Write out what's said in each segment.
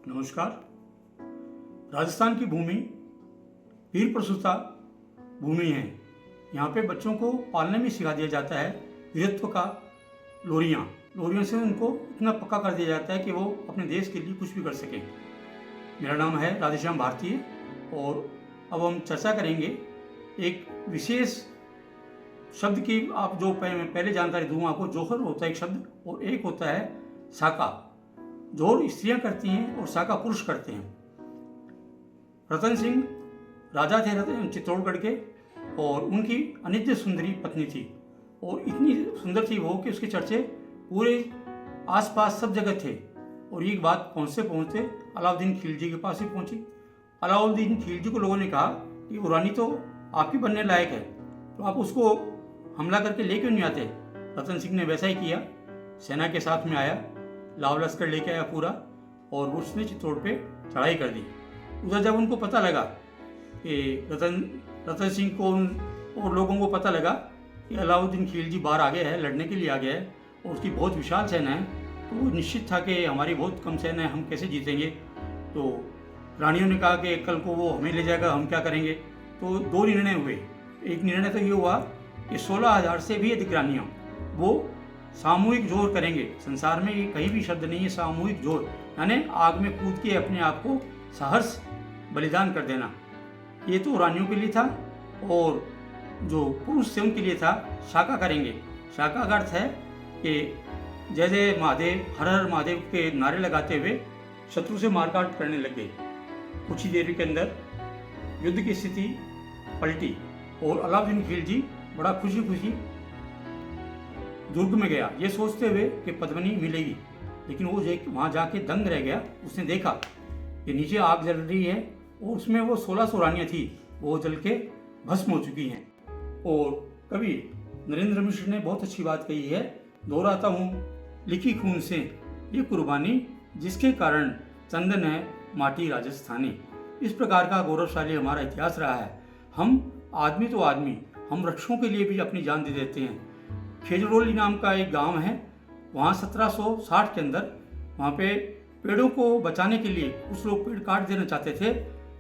नमस्कार। राजस्थान की भूमि वीर प्रसूता भूमि है। यहाँ पे बच्चों को पालने में सिखा दिया जाता है वीरत्व का लोरियाँ से उनको इतना पक्का कर दिया जाता है कि वो अपने देश के लिए कुछ भी कर सकें। मेरा नाम है राधेश्याम भारतीय और अब हम चर्चा करेंगे एक विशेष शब्द की। आप जो पहले जानकारी दूँ आपको, जोहर होता है एक शब्द और एक होता है साका। जोहर स्त्रियां करती हैं और साका पुरुष करते हैं। रतन सिंह राजा थे चित्तौड़गढ़ के और उनकी अनित्य सुंदरी पत्नी थी और इतनी सुंदर थी वो कि उसके चर्चे पूरे आसपास सब जगह थे। और ये बात पहुँचते पहुँचते अलाउद्दीन खिलजी के पास ही पहुँची। अलाउद्दीन खिलजी को लोगों ने कहा कि वो रानी तो आपकी बनने लायक है, तो आप उसको हमला करके ले क्यों नहीं आते। रतन सिंह ने वैसा ही किया, सेना के साथ में आया, लाव लश्कर लेके आया पूरा और उसने चित्तौड़ पे चढ़ाई कर दी। उधर जब उनको पता लगा कि रतन सिंह को और लोगों को पता लगा कि अलाउद्दीन खिलजी बाहर आ गया है, लड़ने के लिए आ गया है और उसकी बहुत विशाल सेना है, तो वो निश्चित था कि हमारी बहुत कम सेना है, हम कैसे जीतेंगे। तो रानियों ने कहा कि कल को वो हमें ले जाएगा, हम क्या करेंगे। तो दो निर्णय हुए। एक निर्णय तो ये हुआ कि 16,000 से भी अधिक रानियाँ वो सामूहिक जोर करेंगे। संसार में ये कहीं भी शब्द नहीं है सामूहिक जोर, यानी आग में कूद के अपने आप को साहस बलिदान कर देना। ये तो रानियों के लिए था और जो पुरुष थे उनके लिए था शाका करेंगे। शाका का अर्थ है कि जय जय महादेव, हर हर महादेव के नारे लगाते हुए शत्रु से मारकाट करने लग गए। कुछ ही देर के अंदर युद्ध की स्थिति पलटी और अलाउद्दीन खिलजी बड़ा खुशी खुशी दुर्ग में गया, ये सोचते हुए कि पद्मिनी मिलेगी। लेकिन वो वहाँ जाके दंग रह गया। उसने देखा कि नीचे आग जल रही है और उसमें वो 1600 रानियाँ थी, वो जल के भस्म हो चुकी हैं। और कवि नरेंद्र मिश्र ने बहुत अच्छी बात कही है, दोहराता हूँ लिखी खून से ये कुर्बानी, जिसके कारण चंदन है माटी राजस्थानी। इस प्रकार का गौरवशाली हमारा इतिहास रहा है। हम आदमी तो आदमी, हम वृक्षों के लिए भी अपनी जान दे देते हैं। खेजड़ोली नाम का एक गांव है, वहाँ 1760 के अंदर वहाँ पे पेड़ों को बचाने के लिए कुछ लोग पेड़ काट देना चाहते थे।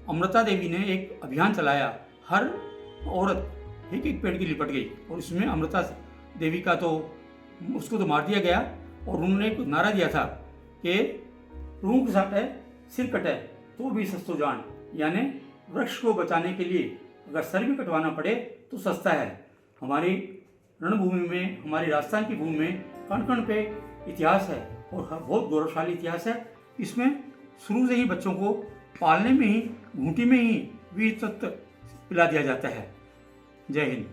अमृता देवी ने एक अभियान चलाया, हर औरत एक एक पेड़ की लिपट गई और इसमें अमृता देवी का तो उसको तो मार दिया गया। और उन्होंने एक नारा दिया था कि रूख साटे सिर कटे तो भी सस्तो जान, यानी वृक्ष को बचाने के लिए अगर सर भी कटवाना पड़े तो सस्ता है। हमारी रणभूमि में, हमारी राजस्थान की भूमि में कण कण पे इतिहास है और बहुत गौरवशाली इतिहास है। इसमें शुरू से ही बच्चों को पालने में ही, घूंटी में ही वीर तत्व पिला दिया जाता है। जय हिंद।